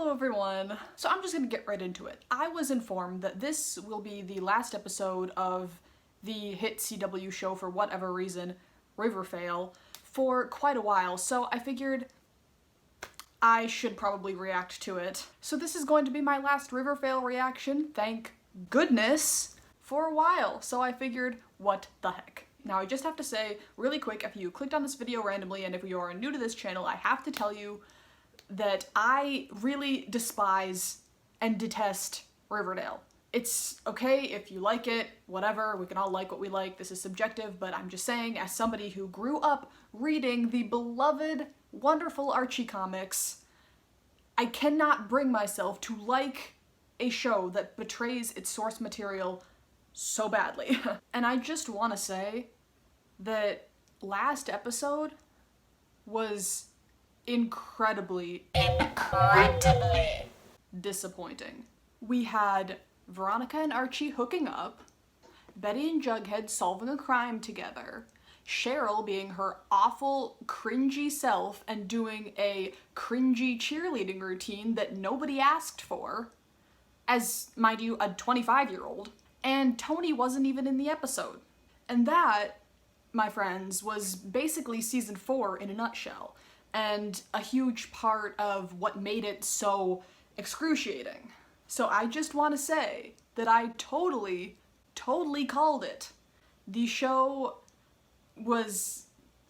Hello everyone! So I'm just gonna get right into it. I was informed that this will be the last episode of the hit CW show, for whatever reason, Riverdale, for quite a while, so I figured I should probably react to it. So this is going to be my last Riverdale reaction, thank goodness, for a while. So I figured, what the heck. Now I just have to say, really quick, if you clicked on this video randomly and if you are new to this channel, I have to tell you that I really despise and detest Riverdale. It's okay if you like it, whatever, we can all like what we like, this is subjective, but I'm just saying, as somebody who grew up reading the beloved, wonderful Archie comics, I cannot bring myself to like a show that betrays its source material so badly. And I just want to say that last episode was incredibly disappointing. We had Veronica and Archie hooking up, Betty and Jughead solving a crime together, Cheryl being her awful, cringy self and doing a cringy cheerleading routine that nobody asked for, as, mind you, a 25-year-old, and Tony wasn't even in the episode. And that, my friends, was basically season 4 in a nutshell, and a huge part of what made it so excruciating. So I just want to say that I totally called it. The show was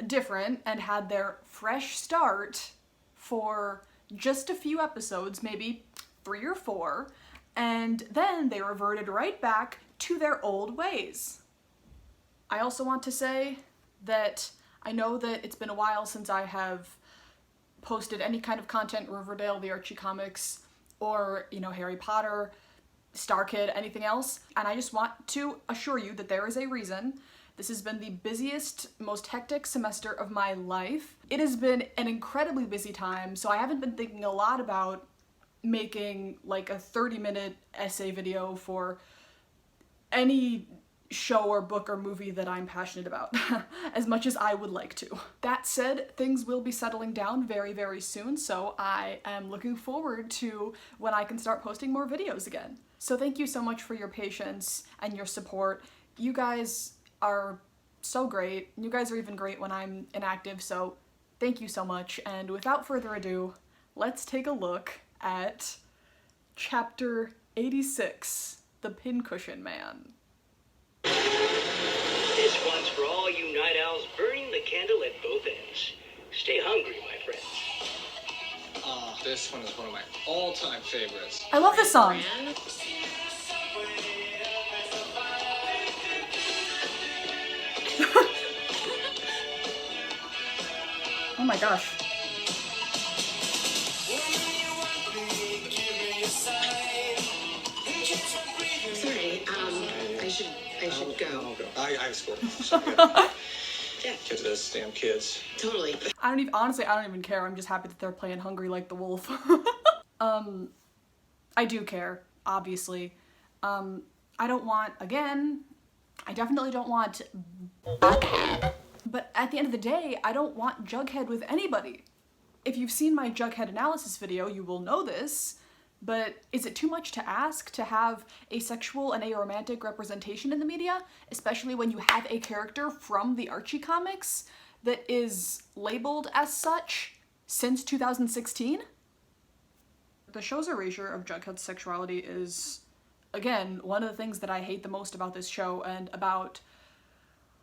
different and had their fresh start for just a few episodes, maybe 3 or 4, and then they reverted right back to their old ways. I also want to say that I know that it's been a while since I have posted any kind of content, Riverdale, the Archie comics, or, you know, Harry Potter, Star Kid, anything else, and I just want to assure you that there is a reason. This has been the busiest, most hectic semester of my life. It has been an incredibly busy time, so I haven't been thinking a lot about making like a 30-minute essay video for any show or book or movie that I'm passionate about, as much as I would like to. That said, things will be settling down very soon, so I am looking forward to when I can start posting more videos again. So thank you so much for your patience and your support. You guys are so great. You guys are even great when I'm inactive, so thank you so much. And without further ado, let's take a look at Chapter 86, The Pincushion Man. This one's for all you night owls burning the candle at both ends. Stay hungry, my friends. This one is one of my all-time favorites. I love this song. Oh my gosh. Sorry, I should go. I'll go. I have school. So yeah. Kids are those damn kids. Totally. Honestly, I don't even care. I'm just happy that they're playing Hungry Like the Wolf. I do care, obviously. I don't want, again, I definitely don't want Jughead. But at the end of the day, I don't want Jughead with anybody. If you've seen my Jughead analysis video, you will know this, but is it too much to ask to have a sexual and aromantic representation in the media, especially when you have a character from the Archie comics that is labeled as such since 2016? The show's erasure of Jughead's sexuality is, again, one of the things that I hate the most about this show and about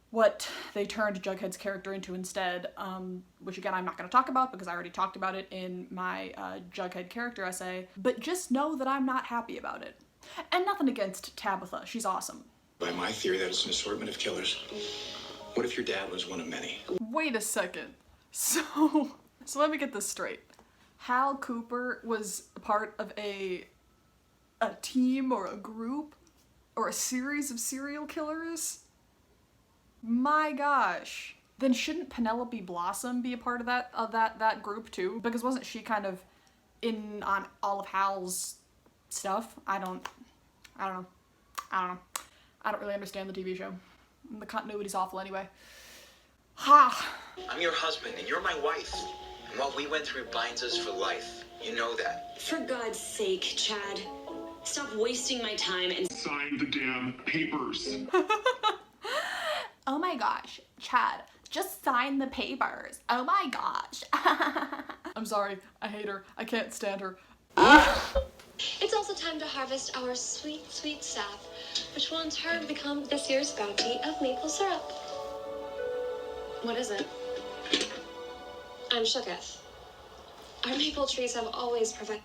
what they turned Jughead's character into instead, which again I'm not going to talk about because I already talked about it in my Jughead character essay, but just know that I'm not happy about it. And nothing against Tabitha, she's awesome. By my theory, that is an assortment of killers. What if your dad was one of many? Wait a second. So let me get this straight. Hal Cooper was a part of a team or a group or a series of serial killers? My gosh. Then shouldn't Penelope Blossom be a part of that group too? Because wasn't she kind of in on all of Hal's stuff? I don't know. I don't really understand the TV show. The continuity's awful anyway. Ha! I'm your husband and you're my wife. What we went through binds us for life. You know that. For God's sake, Chad, stop wasting my time and sign the damn papers. Oh my gosh, Chad, just sign the papers. Oh my gosh. I'm sorry, I hate her. I can't stand her. It's also time to harvest our sweet, sweet sap, which will in turn become this year's bounty of maple syrup. What is it? I'm shooketh. Our maple trees have always provided.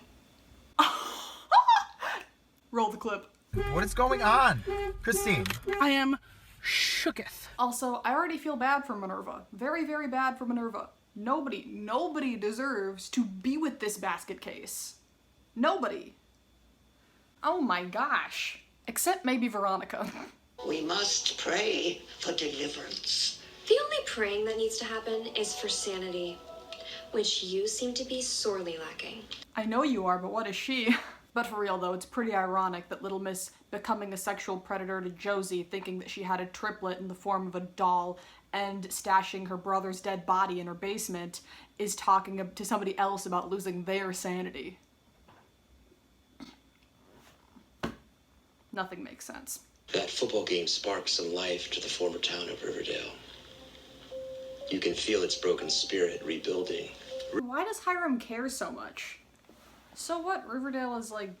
Roll the clip. What is going on? Christine. I am shooketh. Also, I already feel bad for Minerva. Very, very bad for Minerva. Nobody deserves to be with this basket case. Nobody. Oh my gosh. Except maybe Veronica. We must pray for deliverance. The only praying that needs to happen is for sanity, which you seem to be sorely lacking. I know you are, but what is she? But for real though, it's pretty ironic that Little Miss becoming a sexual predator to Josie, thinking that she had a triplet in the form of a doll, and stashing her brother's dead body in her basement, is talking to somebody else about losing their sanity. Nothing makes sense. That football game sparks some life to the former town of Riverdale. You can feel its broken spirit rebuilding. Why does Hiram care so much? So what? Riverdale is like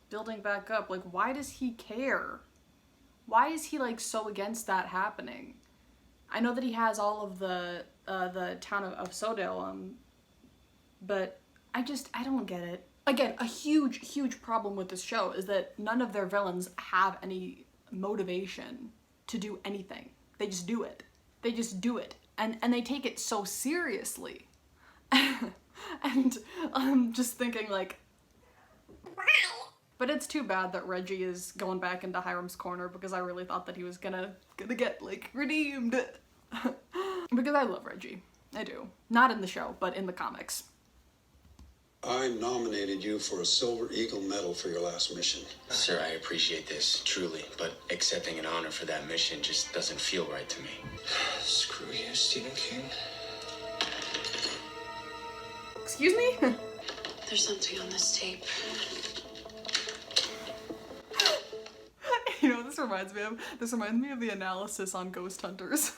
building back up. Like, why does he care? Why is he like so against that happening? I know that he has all of the town of Sodale, but I don't get it. Again, a huge problem with this show is that none of their villains have any motivation to do anything. They just do it. They just do it. And they take it so seriously. And I'm just thinking like, why? But it's too bad that Reggie is going back into Hiram's corner, because I really thought that he was gonna get like redeemed. Because I love Reggie. I do. Not in the show, but in the comics. I nominated you for a Silver Eagle Medal for your last mission. Sir, I appreciate this, truly, but accepting an honor for that mission just doesn't feel right to me. Screw you, Stephen King. Excuse me? there's something on this tape. You know what this reminds me of? This reminds me of the analysis on Ghost Hunters.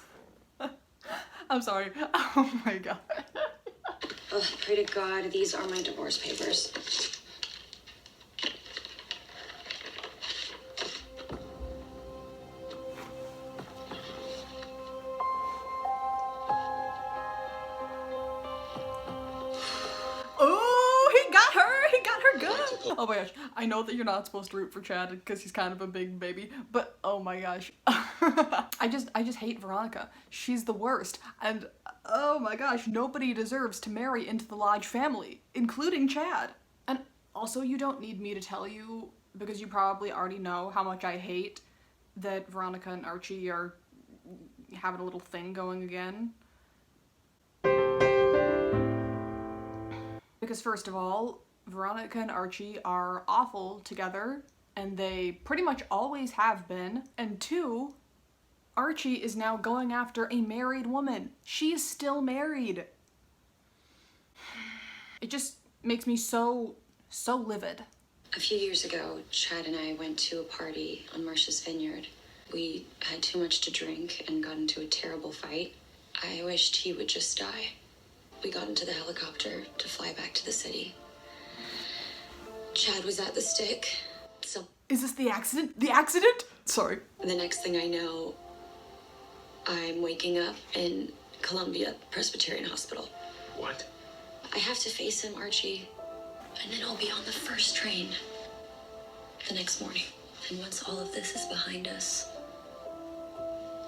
I'm sorry. Oh my god. Oh, pray to God, these are my divorce papers. Oh my gosh, I know that you're not supposed to root for Chad because he's kind of a big baby, but oh my gosh. I just hate Veronica. She's the worst. And oh my gosh, nobody deserves to marry into the Lodge family, including Chad. And also, you don't need me to tell you, because you probably already know how much I hate that Veronica and Archie are having a little thing going again. Because first of all, Veronica and Archie are awful together, and they pretty much always have been. And two, Archie is now going after a married woman. She's still married. It just makes me so livid. A few years ago, Chad and I went to a party on Marcia's Vineyard. We had too much to drink and got into a terrible fight. I wished he would just die. We got into the helicopter to fly back to the city. Chad was at the stick, so... Is this the accident? The accident? Sorry. The next thing I know, I'm waking up in Columbia Presbyterian Hospital. What? I have to face him, Archie, and then I'll be on the first train the next morning. And once all of this is behind us,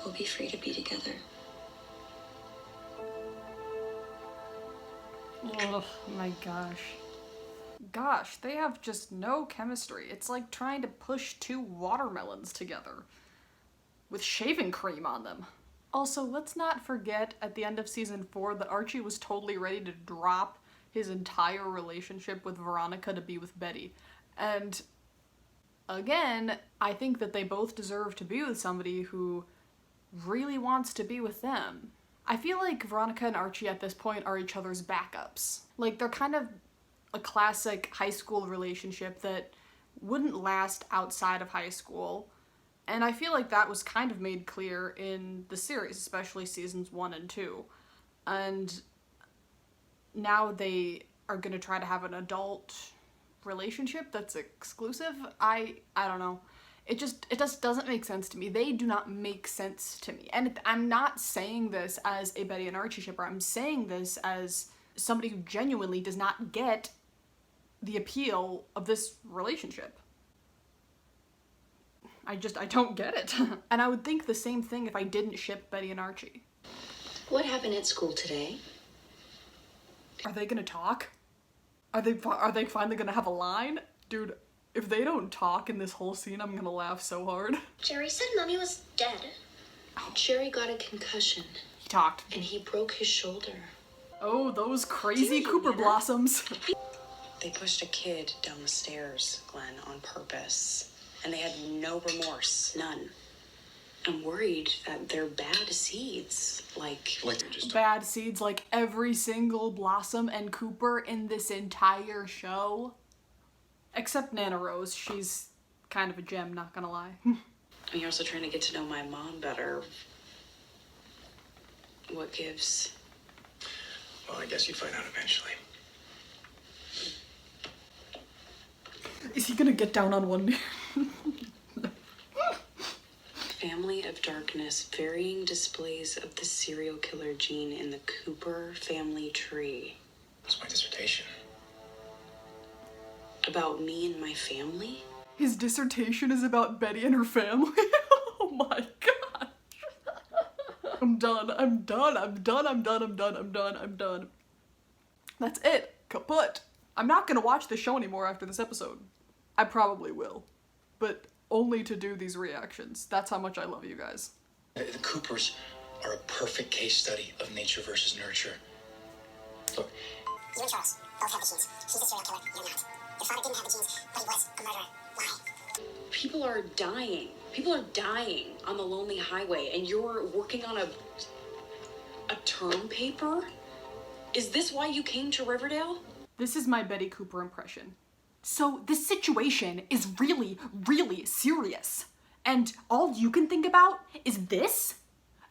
we'll be free to be together. Oh my gosh. Gosh, they have just no chemistry. It's like trying to push two watermelons together with shaving cream on them. Also, let's not forget at the end of season 4 that Archie was totally ready to drop his entire relationship with Veronica to be with Betty. And again, I think that they both deserve to be with somebody who really wants to be with them. I feel like Veronica and Archie at this point are each other's backups. Like, they're kind of a classic high school relationship that wouldn't last outside of high school. And I feel like that was kind of made clear in the series, especially seasons 1 and 2. And now they are gonna try to have an adult relationship that's exclusive. I don't know. It just doesn't make sense to me. They do not make sense to me. And I'm not saying this as a Betty and Archie shipper. I'm saying this as somebody who genuinely does not get the appeal of this relationship. I don't get it. And I would think the same thing if I didn't ship Betty and Archie. What happened at school today? Are they gonna talk? Are they finally gonna have a line? Dude, if they don't talk in this whole scene, I'm gonna laugh so hard. Jerry said Mommy was dead. Jerry got a concussion. He talked. And he broke his shoulder. Oh, those crazy Cooper blossoms. They pushed a kid down the stairs, Glenn, on purpose. And they had no remorse. None. I'm worried that they're bad seeds. Like they're just bad seeds, like every single Blossom and Cooper in this entire show. Except Nana Rose. She's kind of a gem, not gonna lie. I'm also trying to get to know my mom better. What gives? Well, I guess you'd find out eventually. Is he gonna get down on one knee? Family of Darkness, varying displays of the serial killer gene in the Cooper family tree. That's my dissertation. About me and my family? His dissertation is about Betty and her family? Oh my gosh. I'm done. That's it. Kaput. I'm not gonna watch the show anymore after this episode. I probably will. But only to do these reactions. That's how much I love you guys. The Coopers are a perfect case study of nature versus nurture. Look. You and Charles both have the genes. He's a serial killer, you're not. Your father didn't have the genes, but he was a murderer. Why? People are dying. People are dying on the lonely highway, and you're working on a term paper? Is this why you came to Riverdale? This is my Betty Cooper impression. So this situation is really, really serious. And all you can think about is this?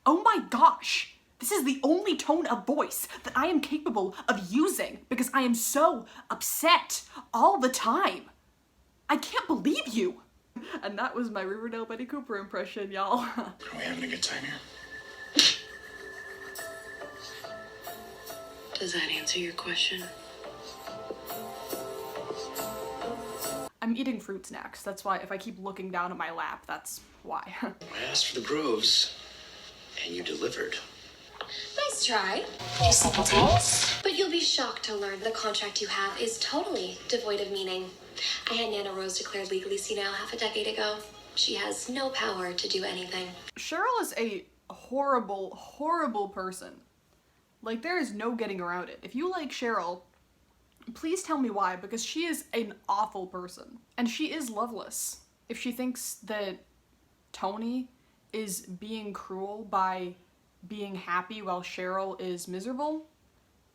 Oh my gosh. This is the only tone of voice that I am capable of using because I am so upset all the time. I can't believe you. And that was my Riverdale Betty Cooper impression, y'all. Are we having a good time here? Does that answer your question? I'm eating fruit snacks. That's why if I keep looking down at my lap, that's why. I asked for the Groves, and you delivered. Nice try. You simpletons. But you'll be shocked to learn the contract you have is totally devoid of meaning. I had Nana Rose declared legally senile half a decade ago. She has no power to do anything. Cheryl is a horrible, horrible person. Like, there is no getting around it. If you like Cheryl, please tell me why, because she is an awful person. And she is loveless. If she thinks that Tony is being cruel by being happy while Cheryl is miserable,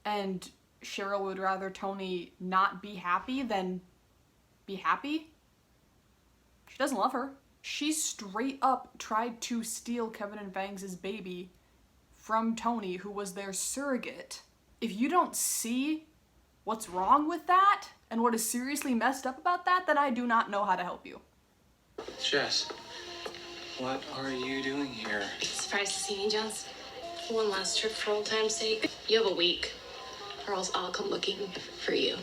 and Cheryl would rather Tony not be happy than be happy, she doesn't love her. She straight up tried to steal Kevin and Fangs' baby from Tony, who was their surrogate. If you don't see what's wrong with that, and what is seriously messed up about that, then I do not know how to help you. Jess, what are you doing here? Surprised to see me, Jones. One last trip for old time's sake. You have a week, or else I'll come looking for you.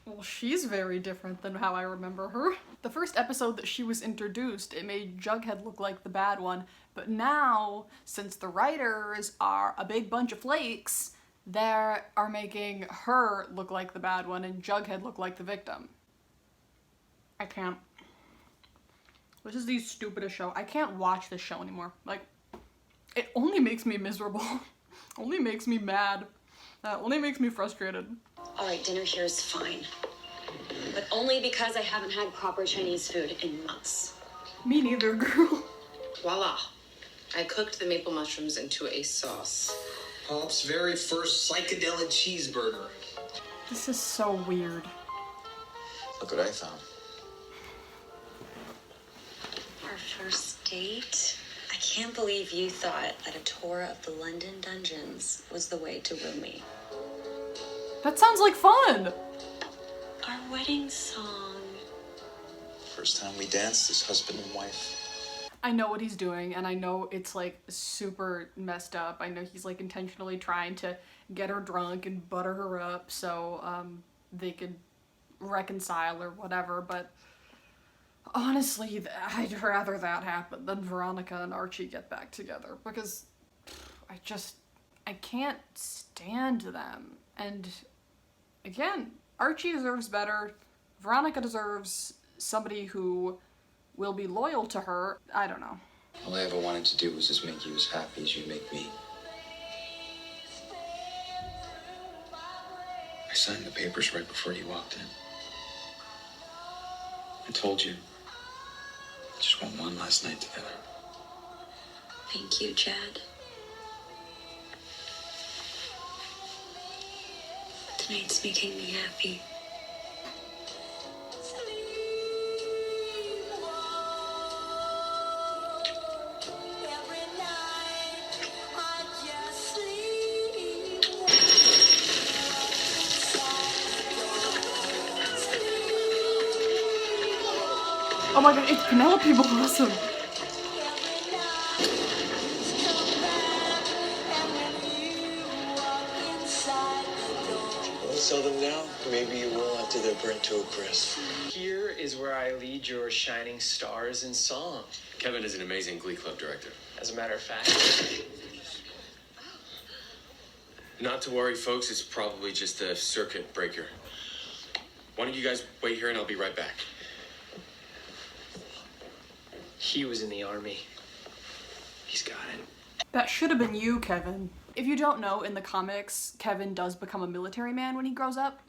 Well, she's very different than how I remember her. The first episode that she was introduced, it made Jughead look like the bad one, but now, since the writers are a big bunch of flakes, they are making her look like the bad one and Jughead look like the victim. I can't. This is the stupidest show. I can't watch this show anymore. Like, it only makes me miserable. Only makes me mad. Only makes me frustrated. All right, dinner here is fine. But only because I haven't had proper Chinese food in months. Me neither, girl. Voila. I cooked the maple mushrooms into a sauce. Pop's very first psychedelic cheeseburger. This is so weird. Look what I found. Our first date? I can't believe you thought that a tour of the London dungeons was the way to woo me. That sounds like fun! Our wedding song. First time we danced as husband and wife. I know what he's doing, and I know it's like super messed up. I know he's like intentionally trying to get her drunk and butter her up so they could reconcile or whatever, but honestly, I'd rather that happen than Veronica and Archie get back together, because I can't stand them. And again, Archie deserves better. Veronica deserves somebody who will be loyal to her. I don't know. All I ever wanted to do was just make you as happy as you make me. I signed the papers right before you walked in. I told you, I just want one last night together. Thank you, Chad. Tonight's making me happy. Oh my god, it's Penelope Blossom! Won't sell them now? Maybe you will after they're burnt to a crisp. Here is where I lead your shining stars in song. Kevin is an amazing Glee Club director. As a matter of fact, Not to worry, folks, it's probably just a circuit breaker. Why don't you guys wait here and I'll be right back. he was in the army. He's got it. That should have been you, Kevin. If you don't know, in the comics, Kevin does become a military man when he grows up.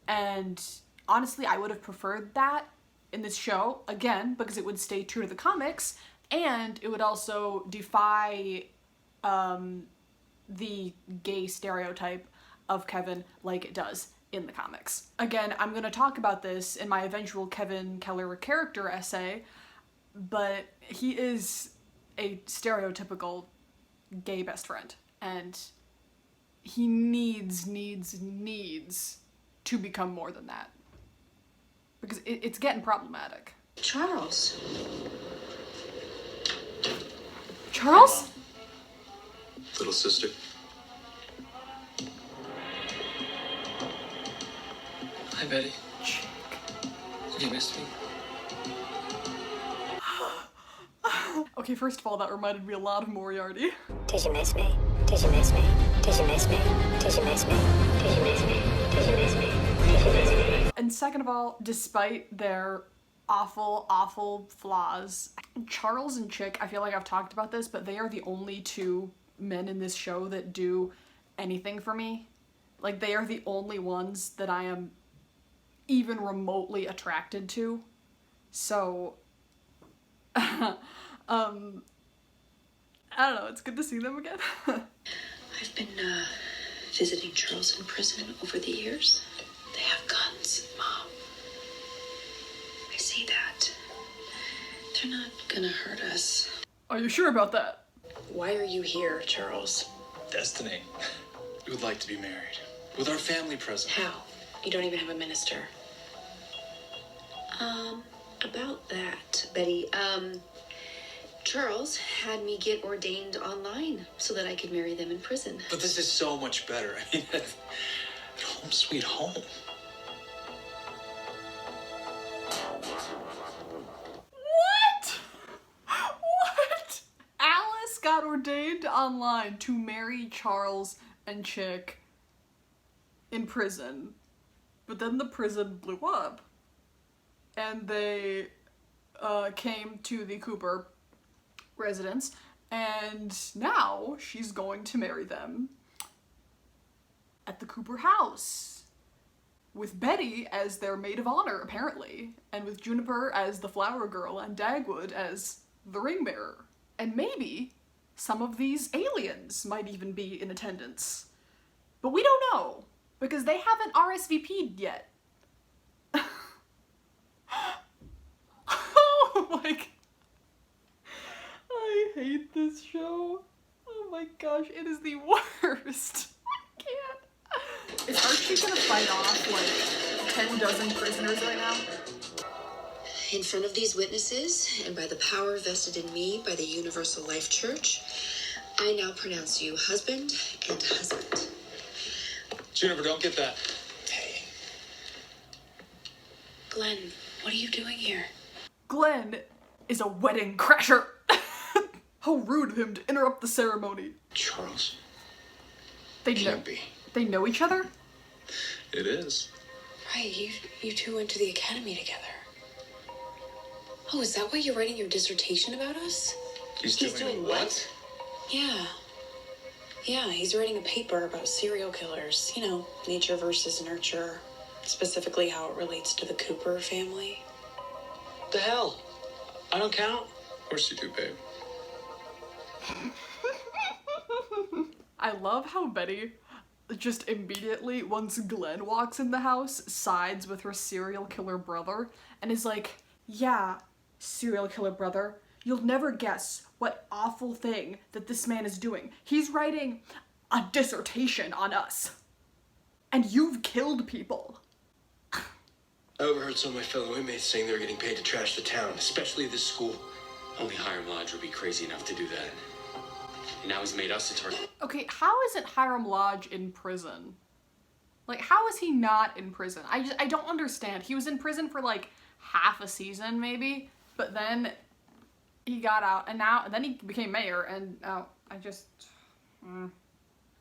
And honestly, I would have preferred that in this show, again, because it would stay true to the comics, and it would also defy the gay stereotype of Kevin like it does in the comics. Again, I'm going to talk about this in my eventual Kevin Keller character essay, but he is a stereotypical gay best friend, and he needs to become more than that, because it's getting problematic. Charles? Charles? Little sister. Hi, Betty. You missed me? Okay, first of all, that reminded me a lot of Moriarty. Did you miss me? Did you miss me? Did you miss me? Did you miss me? Did you miss me? Did you miss me? Did you miss me? And second of all, despite their awful flaws, Charles and Chick, I feel like I've talked about this, but they are the only two men in this show that do anything for me. Like, they are the only ones that I am even remotely attracted to. So, I don't know, it's good to see them again. I've been visiting Charles in prison over the years. They have guns, Mom. I see that. They're not gonna hurt us. Are you sure about that? Why are you here, Charles? Destiny. We would like to be married. With our family present. How? You don't even have a minister. About that, Betty, Charles had me get ordained online so that I could marry them in prison. But this is so much better. I mean, at home sweet home. What? Alice got ordained online to marry Charles and Chick in prison, but then the prison blew up, and they came to the Cooper residence, and now she's going to marry them at the Cooper house, with Betty as their maid of honor, apparently, and with Juniper as the flower girl and Dagwood as the ring bearer. And maybe some of these aliens might even be in attendance. But we don't know, because they haven't RSVP'd yet. Oh my, I hate this show. Oh my gosh, it is the worst. I can't. Is Archie gonna fight off like 10 dozen prisoners right now? In front of these witnesses, and by the power vested in me by the Universal Life Church, I now pronounce you husband and husband. Jennifer, don't get that. Hey. Glenn, what are you doing here? Glenn is a wedding crasher. How rude of him to interrupt the ceremony. Charles. They Can't be. They know each other? It is. Right, you two went to the academy together. Oh, is that why you're writing your dissertation about us? He's doing what? Yeah. Yeah, he's writing a paper about serial killers. You know, nature versus nurture. Specifically how it relates to the Cooper family. The hell? I don't count. Of course you do, babe. I love how Betty just immediately, once Glenn walks in the house, sides with her serial killer brother and is like, yeah, serial killer brother, you'll never guess what awful thing that this man is doing. He's writing a dissertation on us. And you've killed people. I overheard some of my fellow inmates saying they were getting paid to trash the town, especially this school. Only Hiram Lodge would be crazy enough to do that. And now he's made us a target. Okay, how isn't Hiram Lodge in prison? Like, how is he not in prison? I don't understand. He was in prison for like half a season maybe, but then he got out and then he became mayor and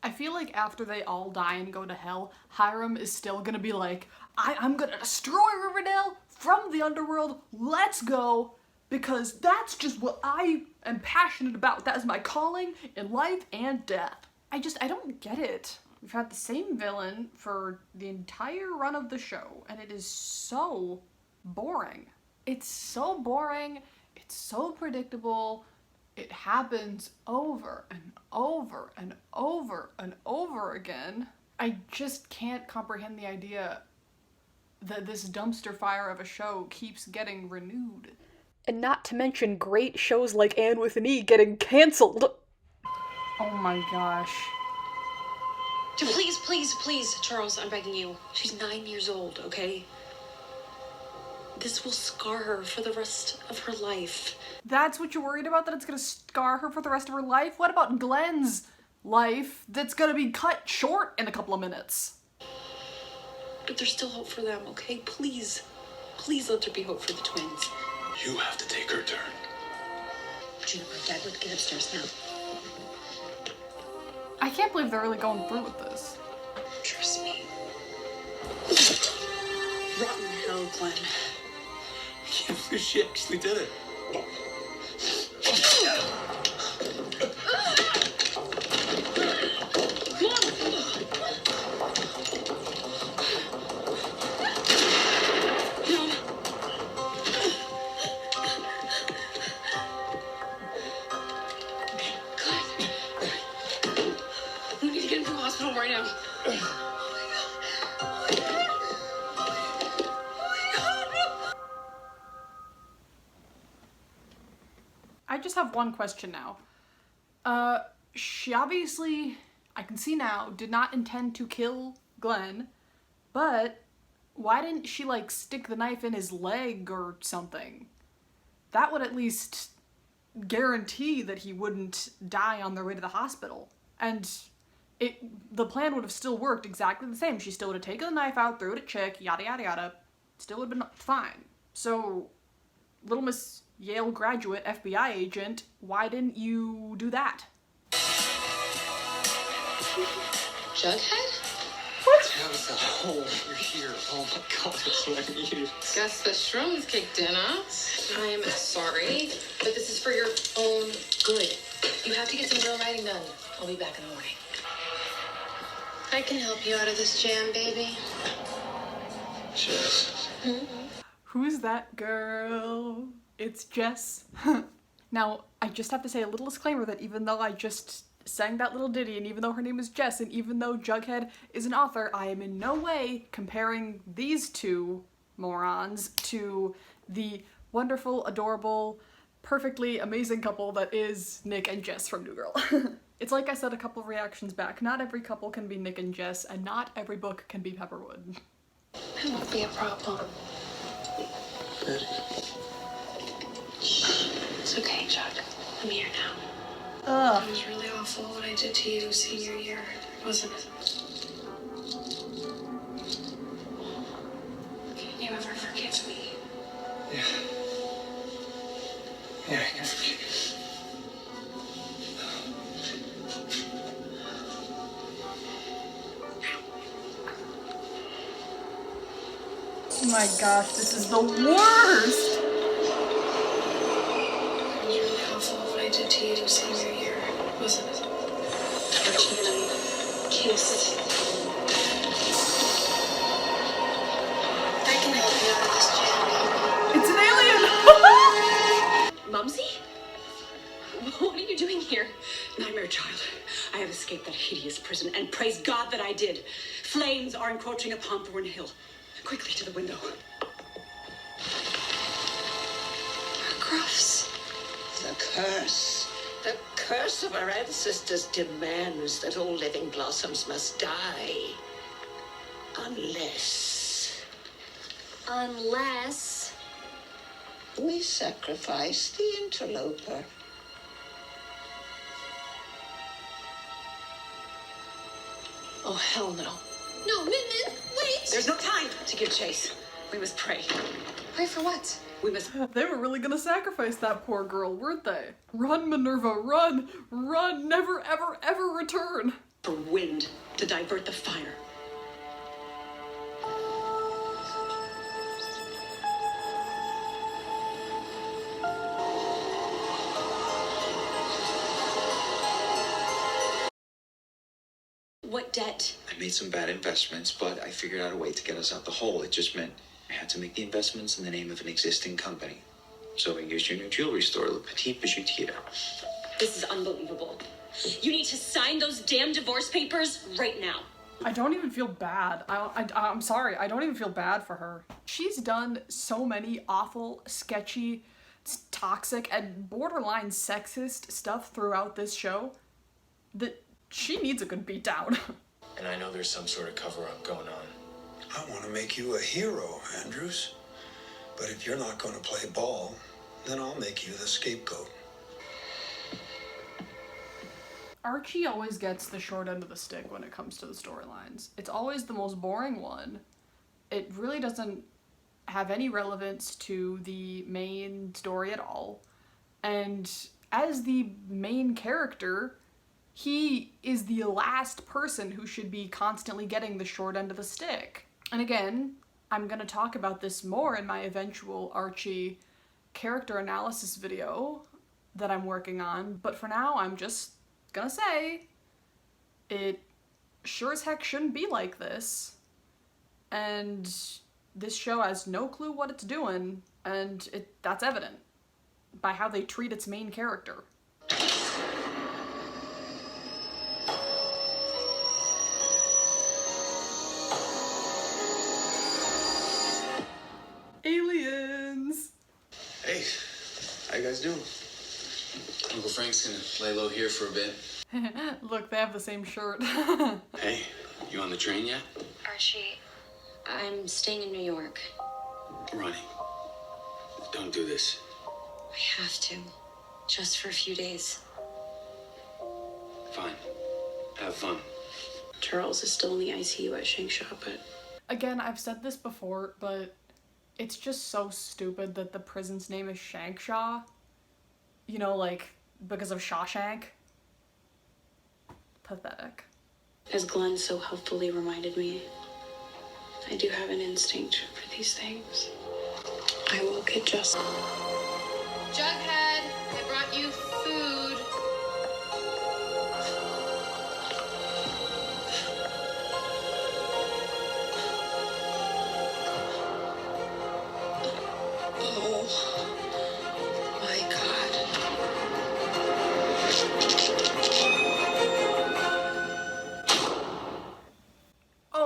I feel like after they all die and go to hell, Hiram is still gonna be like, I'm gonna destroy Riverdale from the underworld, let's go, because that's just what I am passionate about. That is my calling in life and death. I don't get it. We've had the same villain for the entire run of the show, and it is so boring. It's so boring, it's so predictable, it happens over and over and over and over again. I just can't comprehend the idea that this dumpster fire of a show keeps getting renewed. And not to mention great shows like Anne with an E getting cancelled. Oh my gosh. Please, Charles, I'm begging you. She's 9 years old, okay? This will scar her for the rest of her life. That's what you're worried about? That it's gonna scar her for the rest of her life? What about Glenn's life that's gonna be cut short in a couple of minutes? But there's still hope for them, okay? Please let there be hope for the twins. You have to take her turn. Juniper, Dad would get upstairs now. I can't believe they're really going through with this. Trust me. Rotten hell, Glenn. I can't believe she actually did it. We need to get him to the hospital right now. I just have one question now. She obviously, I can see now, did not intend to kill Glenn, but why didn't she, like, stick the knife in his leg or something? That would at least guarantee that he wouldn't die on their way to the hospital. And the plan would have still worked exactly the same. She still would have taken the knife out, threw it at Chick, yada yada yada. Still would have been fine. So, Little Miss Yale graduate, FBI agent, why didn't you do that? Jughead? Tabitha, oh, you're here. Oh my God, that's what I need. Guess the shrooms kicked in, huh? I'm sorry, but this is for your own good. You have to get some real writing done. I'll be back in the morning. I can help you out of this jam, baby. Jess. Who's that girl? It's Jess. Now, I just have to say a little disclaimer that even though I just sang that little ditty, and even though her name is Jess, and even though Jughead is an author, I am in no way comparing these two morons to the wonderful, adorable, perfectly amazing couple that is Nick and Jess from New Girl. It's like I said a couple of reactions back, not every couple can be Nick and Jess, and not every book can be Pepperwood. It won't be a problem. Betty. It's okay, Chuck. I'm here now. Ugh. It was really awful what I did to you senior year, wasn't it? Can you ever forgive me? Yeah. Yeah, I can forgive you. Oh my gosh, this is the worst! It was really awful what I did to you senior year, wasn't it? Archie and I kissed. I can help you out with this, Jen. It's an alien! Mumsy? What are you doing here? Nightmare child. I have escaped that hideous prison, and praise God that I did. Flames are encroaching upon Thorn Hill. Quickly to the window. Gruffs. The curse of our ancestors demands that all living blossoms must die. Unless we sacrifice the interloper. Oh, hell no. No, Min, wait! There's no time to give chase. We must pray. Pray for what? We must... They were really gonna sacrifice that poor girl, weren't they? Run, Minerva, run! Run! Never, ever, ever return! For wind to divert the fire. What debt? I made some bad investments, but I figured out a way to get us out the hole. It just meant I had to make the investments in the name of an existing company. So I used your new jewelry store, Le Petit Bijoutier. This is unbelievable. You need to sign those damn divorce papers right now. I don't even feel bad. I'm sorry, I don't even feel bad for her. She's done so many awful, sketchy, toxic, and borderline sexist stuff throughout this show that she needs a good beat down. And I know there's some sort of cover-up going on. I want to make you a hero, Andrews. But if you're not going to play ball, then I'll make you the scapegoat. Archie always gets the short end of the stick when it comes to the storylines. It's always the most boring one. It really doesn't have any relevance to the main story at all. And as the main character, he is the last person who should be constantly getting the short end of the stick. And again, I'm gonna talk about this more in my eventual Archie character analysis video that I'm working on, but for now I'm just gonna say it sure as heck shouldn't be like this, and this show has no clue what it's doing, and that's evident by how they treat its main character. Aliens! Hey, how you guys doing? Uncle Frank's gonna lay low here for a bit. Look, they have the same shirt. Hey, you on the train yet? Archie, I'm staying in New York. Ronnie, don't do this. I have to. Just for a few days. Fine. Have fun. Charles is still in the ICU at Shank Shop, but... Again, I've said this before, but it's just so stupid that the prison's name is Shankshaw. You know, like, because of Shawshank. Pathetic. As Glenn so helpfully reminded me, I do have an instinct for these things. I will get just... Jughead, I brought you food. Oh, my God.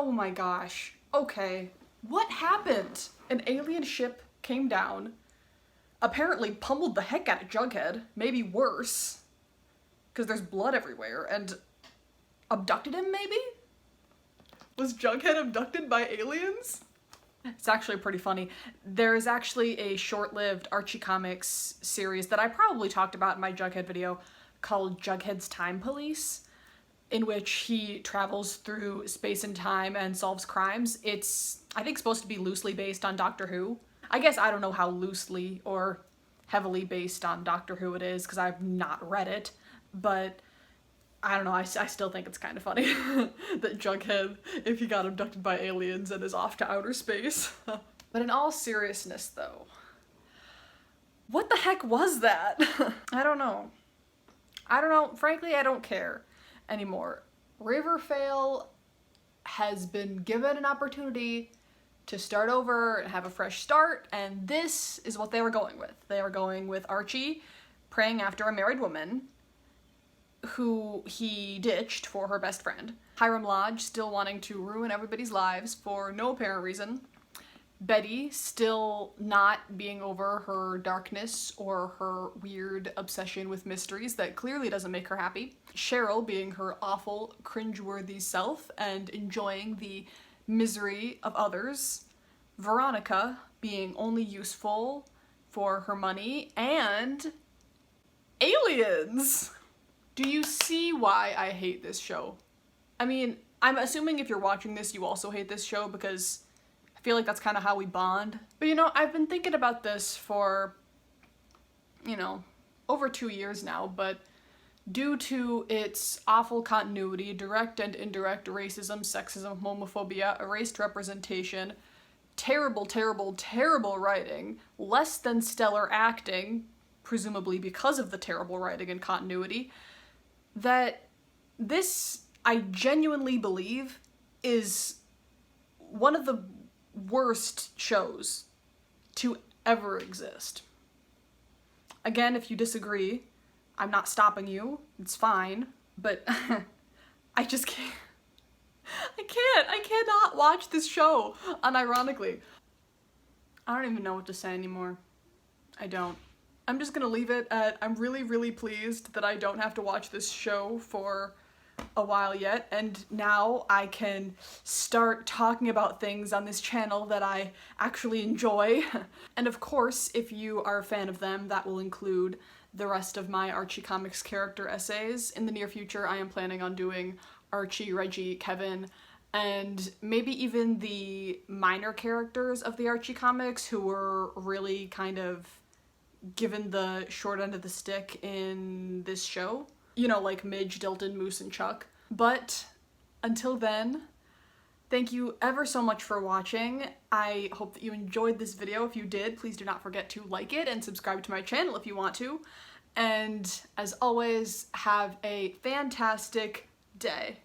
Oh my gosh. Okay. What happened? An alien ship came down, apparently pummeled the heck out of Jughead, maybe worse, because there's blood everywhere, and abducted him, maybe? Was Jughead abducted by aliens? It's actually pretty funny. There is actually a short-lived Archie Comics series that I probably talked about in my Jughead video called Jughead's Time Police, in which he travels through space and time and solves crimes. It's, I think, supposed to be loosely based on Doctor Who. I guess I don't know how loosely or heavily based on Doctor Who it is, because I've not read it, but I don't know, I still think it's kind of funny that Jughead, if he got abducted by aliens and is off to outer space. But in all seriousness, though, what the heck was that? I don't know. Frankly, I don't care anymore. Rivervale has been given an opportunity to start over and have a fresh start, and this is what they were going with. They were going with Archie praying after a married woman who he ditched for her best friend. Hiram Lodge still wanting to ruin everybody's lives for no apparent reason. Betty still not being over her darkness or her weird obsession with mysteries that clearly doesn't make her happy. Cheryl being her awful, cringeworthy self and enjoying the misery of others. Veronica being only useful for her money. And aliens! Do you see why I hate this show? I mean, I'm assuming if you're watching this, you also hate this show, because I feel like that's kind of how we bond. But you know, I've been thinking about this for, you know, over 2 years now, but due to its awful continuity, direct and indirect racism, sexism, homophobia, erased representation, terrible, terrible, terrible writing, less than stellar acting, presumably because of the terrible writing and continuity, that this, I genuinely believe, is one of the worst shows to ever exist. Again, if you disagree, I'm not stopping you, it's fine, but I just can't. I cannot watch this show, unironically. I don't even know what to say anymore. I don't. I'm just gonna leave it at, I'm really, really pleased that I don't have to watch this show for a while yet, and now I can start talking about things on this channel that I actually enjoy. And of course, if you are a fan of them, that will include the rest of my Archie Comics character essays. In the near future, I am planning on doing Archie, Reggie, Kevin, and maybe even the minor characters of the Archie Comics who were really kind of given the short end of the stick in this show. You know, like Midge, Dilton, Moose, and Chuck. But until then, thank you ever so much for watching. I hope that you enjoyed this video. If you did, please do not forget to like it and subscribe to my channel if you want to. And as always, have a fantastic day.